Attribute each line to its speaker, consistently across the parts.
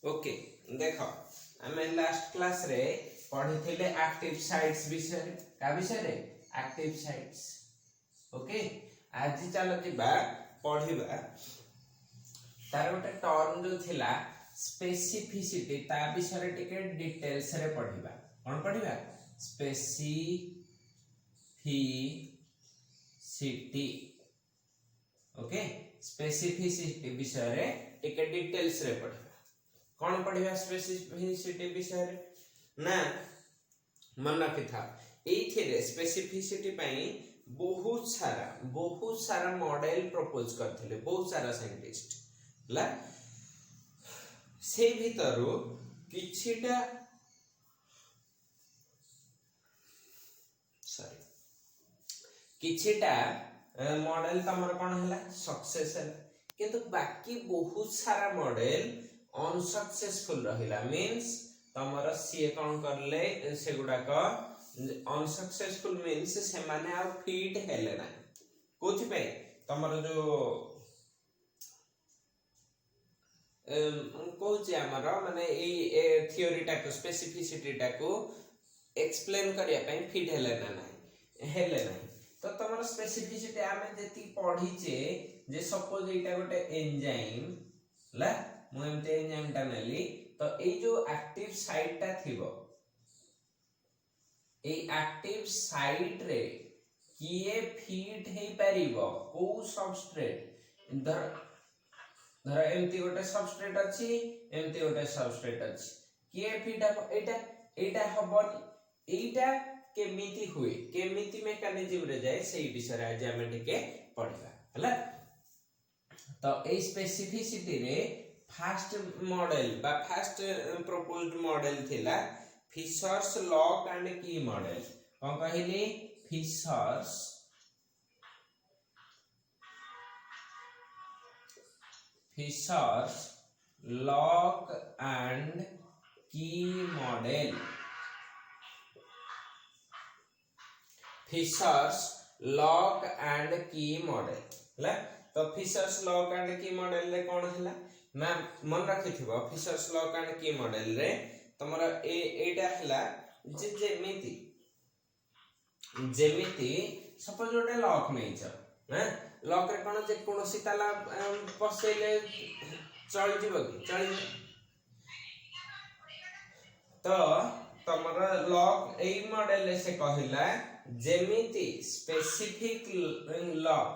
Speaker 1: Okay देख आम last class रे पढ़ी थे एक्टिव साइट्स विषय का विषय रे एक्टिव साइट्स। ओके आज चलो जीवा पढ़िबा तार गोटे टर्म जो थिला स्पेसिफिसिटी ता विषय रे टिके डिटेल्स रे पढ़िबा। कौन पढ़िबा स्पेसिफिसिटी। ओके स्पेसिफिसिटी विषय रे टिके डिटेल्स रे पढ़िबा। कौन पढ़िबा स्पेसिफिसिटी विषय रे ना मन रखि था एथिरे स्पेसिफिसिटी पई बहुत सारा मॉडल प्रपोज करथिले बहुत सारा साइंटिस्ट ला से भीतरु किछिटा किछिटा मॉडल तमर कोन हला सक्सेस है किंतु बाकी बहुत सारा मॉडल अनसक्सेसफुल रहिला मींस तमर सीए कोन करले से गुडा का अनसक्सेसफुल मींस से माने आ फिट हेले ना कोथि पे तमर जो कहूची आमर माने ए थ्योरी टा को स्पेसिफिसिटी टा को एक्सप्लेन करिया पे फिट हेले ना तो तमर स्पेसिफिसिटी आमे जेती पढीचे जे सपोज एटा गोटे एंजाइम ला मु एमते एंजाइम टा नेली तो ए जो एक्टिव साइट टा थिबो ए एक्टिव साइट रे किए फिट हे परिबो को सबस्ट्रेट धर एमती गोटे सबस्ट्रेट अछि एमती गोटे सबस्ट्रेट अछि किए फिट एटा हबनी एटा केमिति हुए केमिति मेकानिज्म रे जाय सेही विषय आज हम टिके पढिबा हला। तो ए स्पेसिफिसिटी रे फर्स्ट मॉडल बा फर्स्ट प्रपोज्ड मॉडल थिला fishers lock and key model. कौन कहिली fishers lock and key model. Fishers lock and key model हला। तो fishers lock and key model रे कोन हला ना मन रखिथिबो fishers lock and key model रे तमरा एटा हला जे जेमिति सपोज गोटे लॉक नै छ ना लॉक रे कोन जे कोनोसी ताला पसेले चल जीव कि चल तो तमरा लॉक ए मॉडल रे से कहिला जेमिति specific lock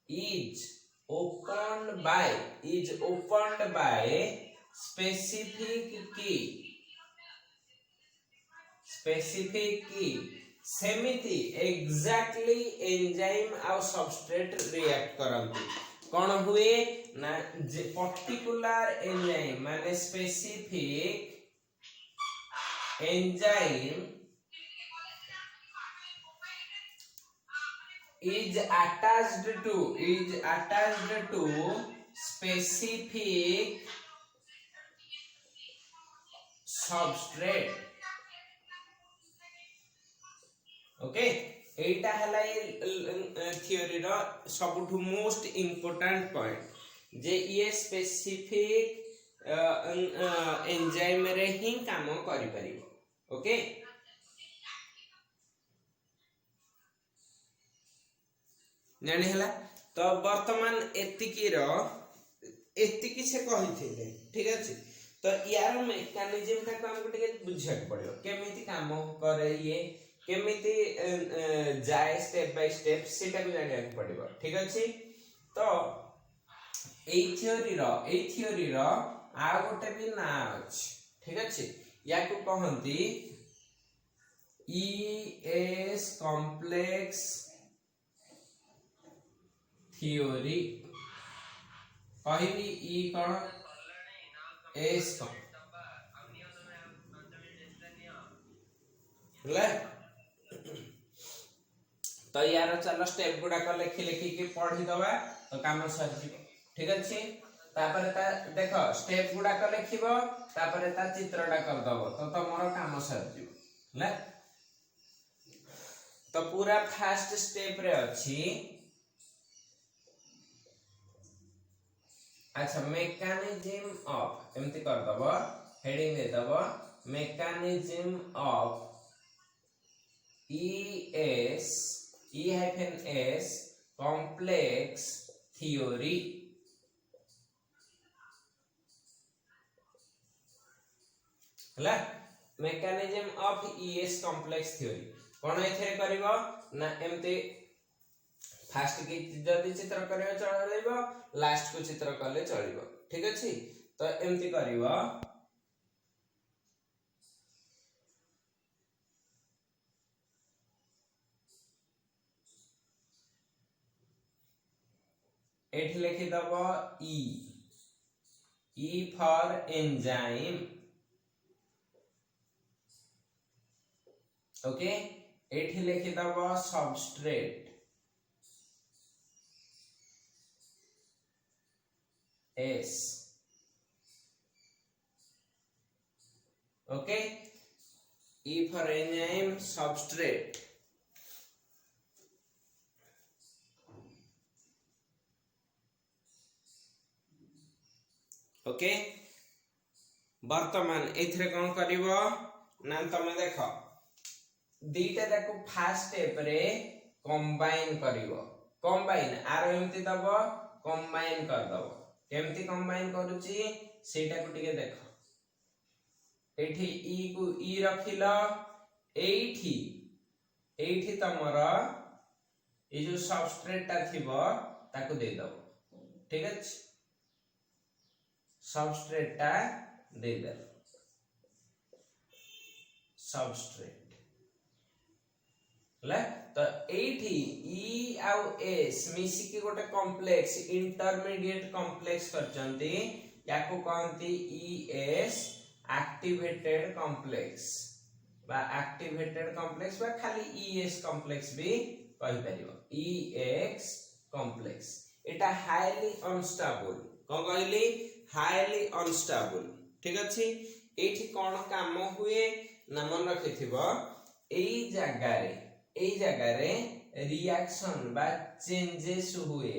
Speaker 1: is opened by specific key सेमिति एग्जैक्टली एंजाइम आ सबस्ट्रेट रिएक्ट करंती कोन हुए ना जे पर्टिकुलर एंजाइम माने specific enzyme is attached to specific substrate। Okay एटा हला थ्योरी रो सबठु मोस्ट इंपोर्टेंट पॉइंट जे ये स्पेसिफिक एंजाइम रे ही काम करि परिबो। ओके जानि हला तो वर्तमान एतिकी से कहिथिले ठीक अछि। तो यार मेकानिज्म ता को हमको टिके बुझिया पड़ियो केमिति काम करे ये केमिति जाय स्टेप बाय स्टेप सेटा को जानिया पड़िबो ठीक अछि। तो ए थ्योरी रो आ गोटे भी ना अछि ठीक अछि या को कहंती ईएस कॉम्प्लेक्स थ्योरी कहली ई कोन एस कोन ले तो यार चलो स्टेप गुडा को लिखि के पढ़ी दवा तो काम सर जीव ठीक अछि। तापर ता देखो स्टेप गुडा को लिखिबो तापर ता चित्रटा कर दबो तो तमरो काम सर जीव ले। तो पूरा फर्स्ट स्टेप रे अछि अच्छा मेकानिज्म ऑफ एमती कर दबो हेडिंग दे दबो mechanism of ES complex theory हला mechanism of ES complex theory कोन एथरे करबो ना एमती फास्ट की जदी चित्र करबो चलैबो लास्ट को चित्र करले चलैबो ठीक अछि तो एमती करबो एठ लिखि दबो E फॉर एंजाइम ओके एठ लिखि दबो substrate S okay E for enzyme substrate okay वर्तमान एथरे कोन करिवो ना तमे देखो दीटा ताको फास्ट स्टेप रे कंबाइन करिवो कंबाइन आरो एमती दबो कंबाइन कर दबो केमती कंबाइन करूची सेटा को टिके देखो एठी ई को ई रखिलो एठी तमरा ए जो सबस्ट्रेट ता थिबो ताको दे दबो ठीक अछि सबस्ट्रेट ता दे दे सबस्ट्रेट ले तो एठी ई आउ एस मिसी के गोटे कॉम्प्लेक्स इंटरमीडिएट कॉम्प्लेक्स करचंती याको कहंती ES एक्टिवेटेड कॉम्प्लेक्स बा एक्टिवेटेड कॉम्प्लेक्स बा खाली ES कॉम्प्लेक्स भी कहि परिबो EX कॉम्प्लेक्स एटा हाईली अनस्टेबल कोन कहली हाईली अनस्टेबल ठीक अछि एठी कोन काम हुए ना मन रखिथिबो एई जगह रे रिएक्शन बा चेंजेस हुए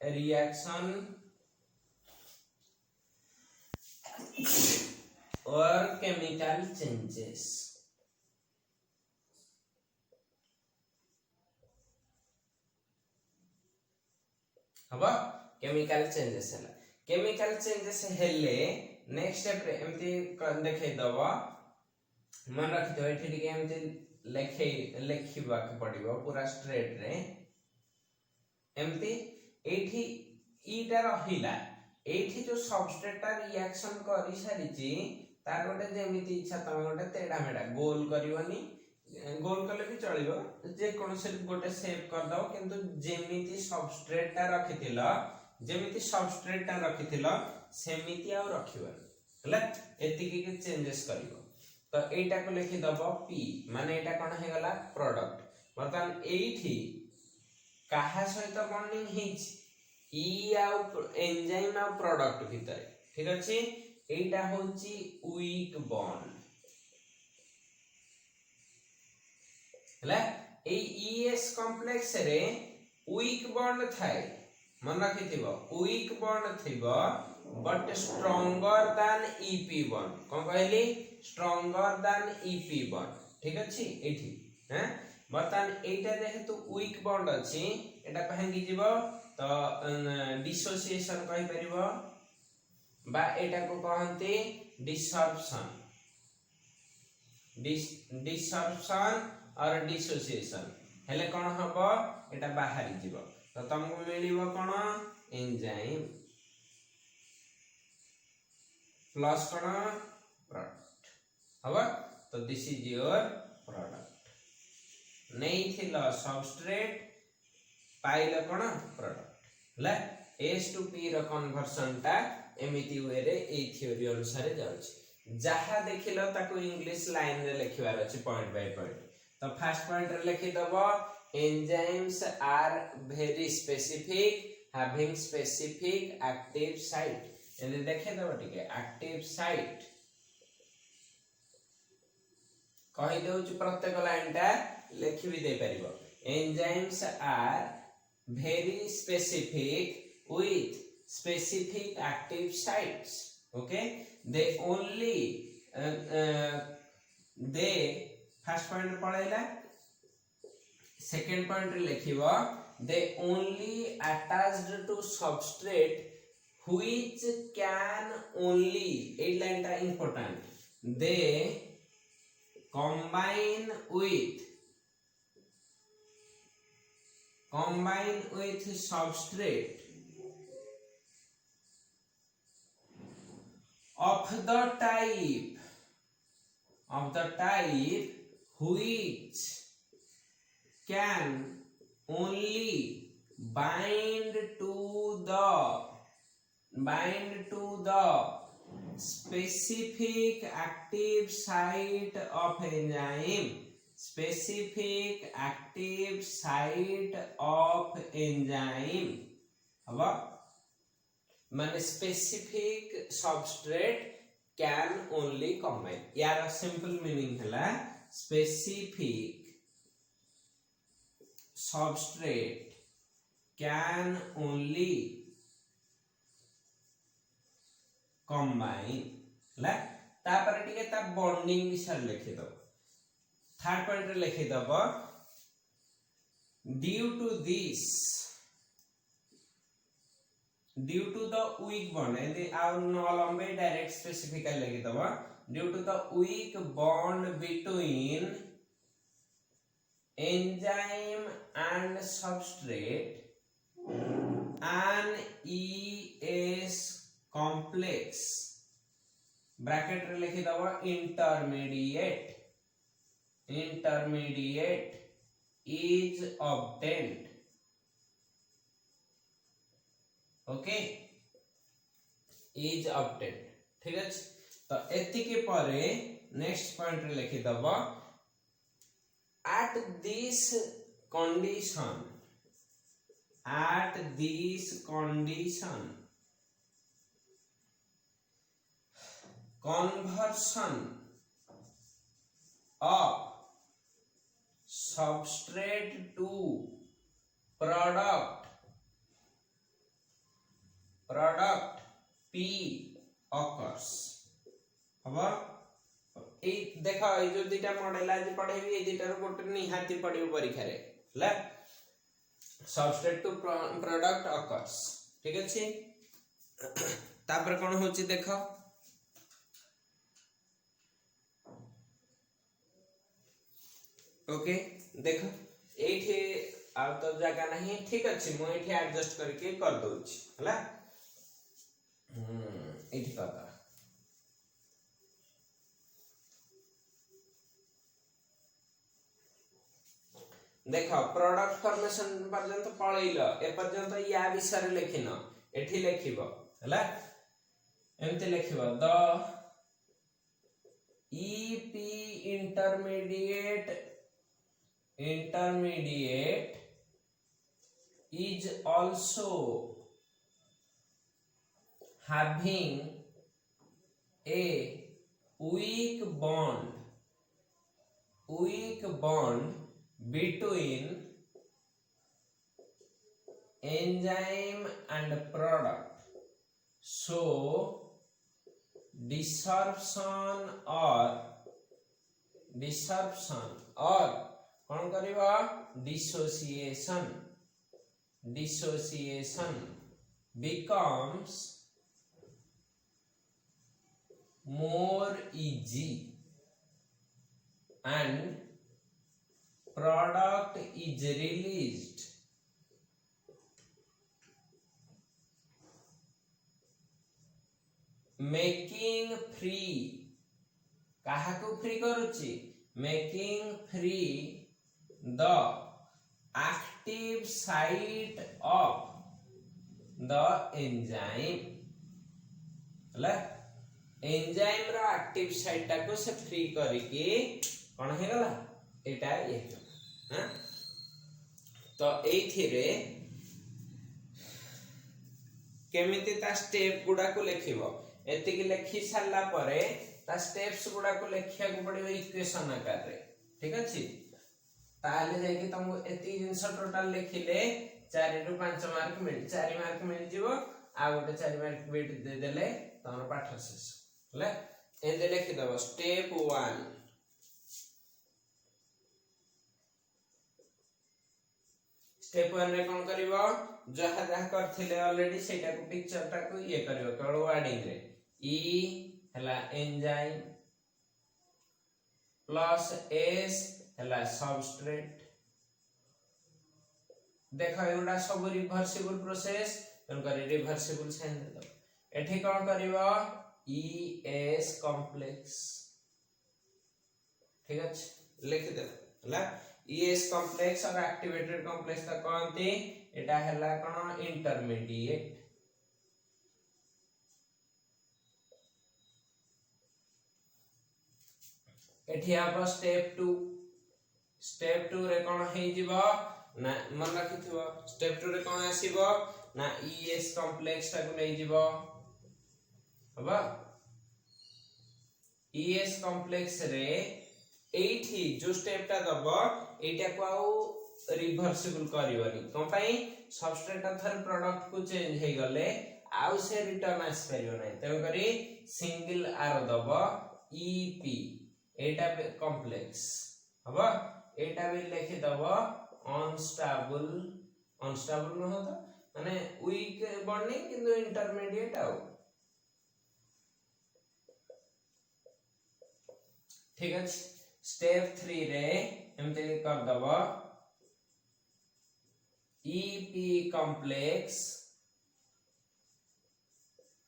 Speaker 1: रिएक्शन और केमिकल चेंजेस हबा केमिकल चेंजेस है केमिकल चेंजेस हेले नेक्स्ट स्टेप रे एमती देखै दबो मन रखि तो एठी के एमती लेखिबा के पड़िबो पूरा स्ट्रेट रे एमती एठी ईटा रहिला एठी जो सबस्ट्रेट ता रिएक्शन करि सारिची तार गोटे जेमिति इच्छा तमे गोटे तेडा मेडा गोल करिवनी गोल कले भी चलिबो जे कोन से गोटे शेप कर दो किंतु जेमिति सबस्ट्रेट ता रखिथिला जेमिति सबस्ट्रेट ता रखिथिला सेमिति आ रखिबो हला एतिकी के चेंजेस करिवो तो एटा को लिखि दबो P माने एटा कोन हे गला प्रोडक्ट मतलब एठी काहा सहित बॉन्डिंग हिच ई आ एंजाइम आ प्रोडक्ट भीतर ठीक अछि एटा होची वीक बॉन्ड हला ए ES कॉम्प्लेक्स रे वीक बॉन्ड थाए मन रखिथिबो वीक बॉन्ड थिबो but stronger than EP bond कोन कहली स्ट्रांगर देन EP बॉन्ड ठीक अछि एठी हैं बतन एटा जेहेतु वीक बॉन्ड अछि एटा भांगी जीवो तो डिसोसिएशन कहि परिबो बा एटा को कहंती डिसॉर्प्शन और डिसोसिएशन हेले कोन हबो एटा बाहरी जीवो तो तुमको मिलिबो कोन एंजाइम प्लस कोन प्रोडक्ट हबो तो दिस इज योर प्रोडक्ट नहीं थिला सबस्ट्रेट पाइले कोन प्रोडक्ट हला S to P रो कन्वर्जन ता एमिति वे रे ए थ्योरी अनुसार जाउछि जहा देखिलो ताको इंग्लिश लाइन रे लिखिबार अछि पॉइंट बाय पॉइंट तो फर्स्ट पॉइंट रे लिखि दबो enzymes are very specific having specific active site एले देखे दबो ठीक एक्टिव साइट कहि देउछि प्रत्येक लाइन ता लिखि भी दे परिबो enzymes are very specific with specific active sites. Okay, they only they first point पढ़ेला second point रे लिखिबो they only attached to substrate which can only a line टा important they combine with substrate of the type which can only bind to the specific active site of enzyme. Specific active site of enzyme. अब माने specific substrate can only combine. यार simple meaning है specific substrate can only combine. ला तापर टिके ता bonding विषय लिखि दो. थर्ड पॉइंट रे लिखि दबो due to the weak bond एंदी आउ न लंबे डायरेक्ट स्पेसिफिकली लिखि दबो due to the weak bond between enzyme and substrate an ES complex bracket रे लिखि दबो intermediate is obtained. Okay, is obtained. ठीक है, तो एति के परे नेक्स्ट पॉइंट रे लिखि दबो at this condition conversion of substrate to product P occurs. अब ए देखो ए जो दुटा मॉडल आज पढ़ेबी ए दुटा रो गोटे निहाती पड़ियो परीक्षा रे ला substrate to product occurs. ठीक अछि तापर कोन होची देखो ओके देखो एठी आ तो जगह नहीं ठीक अछि मो एठी एडजस्ट करके कर दोछि हला एठी कर देखो प्रोडक्ट फॉर्मेशन पर्यंत पळैलो ए पर्यंत या विषय लिखिन एठी लिखिबो हला एमते लिखिबो the EP intermediate is also having a weak bond between enzyme and product, so disruption or कौन करिबा dissociation becomes more easy and product is released making free काहा को फ्री करूची making free the active site of the enzyme हला enzyme रो active site टा को से free करिके कोन हे गला एटा ये हां तो एथिरे केमिति ता स्टेप गुडा को लिखिबो एति कि लिखि साला परे ता स्टेप्स गुडा को लिखिया को पड़िबो इक्वेशन आकार रे ठीक अछि ताले जाय कि तुम एति जिंस टोटल लिखिले 4 रु 5 मार्क मिल 4 मार्क मिल जिवो आ गोटे 4 मार्क बिट दे देले तमर पाठ शेष हला एंदे लिखि दबो स्टेप 1 स्टेप 1 रे कोन करिवो जहा जहा करथिले ऑलरेडी सेटा को पिक्चर टा को ये करिवो केवल वर्डिंग रे ई हला एंजाइम प्लस एस हला सबस्ट्रेट देखो एटा सब रिवर्सिबल प्रोसेस तन करी रिवर्सिबल साइन दे दो एठी कोन करिवो ई एस कॉम्प्लेक्स ठीक अछि लिख दे हला ES कॉम्प्लेक्स और एक्टिवेटेड कॉम्प्लेक्स का कहते एटा हला कोन इंटरमीडिएट एठी आप स्टेप 2 रे कोन हे जिवो ना मन रखिथिबो स्टेप 2 रे कोन आसीबो ना ES कॉम्प्लेक्स ता को नै जिवो हबा ES कॉम्प्लेक्स रे एठी जो स्टेप ता दबो एटा को आउ रिवर्सिबल करिवनी कोन पई सबस्ट्रेट थर प्रोडक्ट को चेंज हे गले आउ से रिटर्न आस परियो नै त करी सिंगल आर दबो ईपी एटा कॉम्प्लेक्स हबा एटा भी लिखि दबो अनस्टेबल न होता माने वीक बॉन्डिंग किंतु इंटरमीडिएट आउ ठीक है स्टेप 3 रे एमते कर दबो ईपी कॉम्प्लेक्स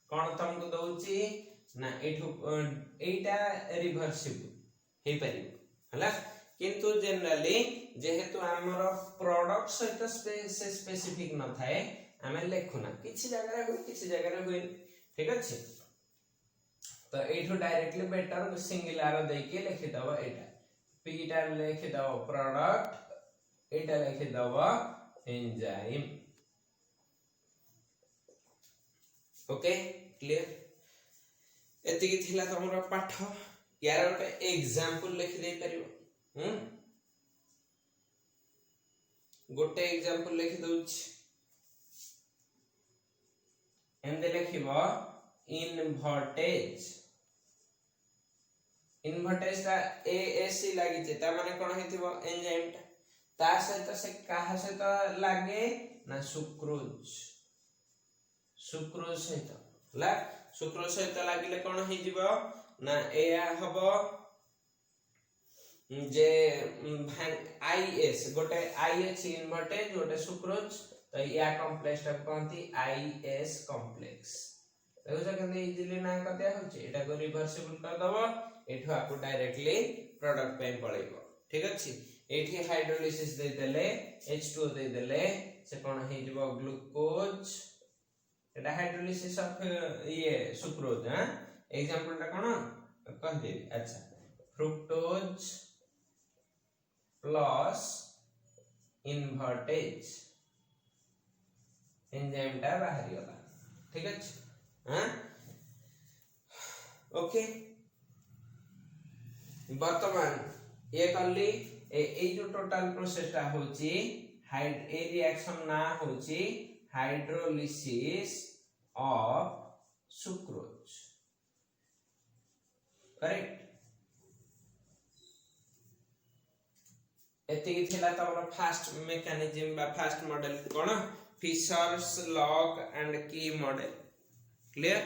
Speaker 1: कोन तुमको दउची ना एठु एटा रिवर्सिबल हे परिबो हला किंतु जनरली जेहेतु हमर प्रोडक्ट सहित स्पेसिफिक न थाए हमें लेखुना किछि जगह रे होई ठीक अछि तो एठु डायरेक्टली बेटर सिंगल आरो दे के लिखि दबो एटा पी टा लिखि दबो प्रोडक्ट एटा लिखि दबो एंजाइम ओके क्लियर एति की थिला तमरो पाठ यार गोटे एग्जांपल लिखि दे परिबो गोटे एग्जांपल लिखि दउछ एंदे लिखिबो इनवर्टेज ता एएससी लागि छै ता माने कोन हेतिबो एंजाइम ता सहित से काहा सहित लागे ना सुक्रोज सहित ला सुक्रोज सहित लागिले कोन हे जिवो ना एया हबो जे आईएस गोटे आईएच इनवर्टेज गोटे सुक्रोज तो या कॉम्प्लेक्स ता कहंती आईएस कॉम्प्लेक्स देखो केने इजीली ना कते होचे एटा को रिवर्सिबल कर दबो एठो आपको डायरेक्टली प्रोडक्ट पे पळेबो ठीक अछि एठी हाइड्रोलिसिस दे देले H2O दे देले से कोन हे जबो ग्लूकोज एटा हाइड्रोलिसिस ऑफ ये सुक्रोज हां एग्जांपल ता कोन कह दे अच्छा फ्रुक्टोज प्लस इनवर्टेज एंजाइम ता बाहरी होला ठीक अछि हां ओके वर्तमान ये करली ए जो टोटल प्रोसेस ता होची ए रिएक्शन ना होची हाइड्रोलिसिस ऑफ सुक्रोज करेक्ट एति थिला तमरो फास्ट मेकानिज्म बा फास्ट मॉडल कोन Fischer's lock and key model clear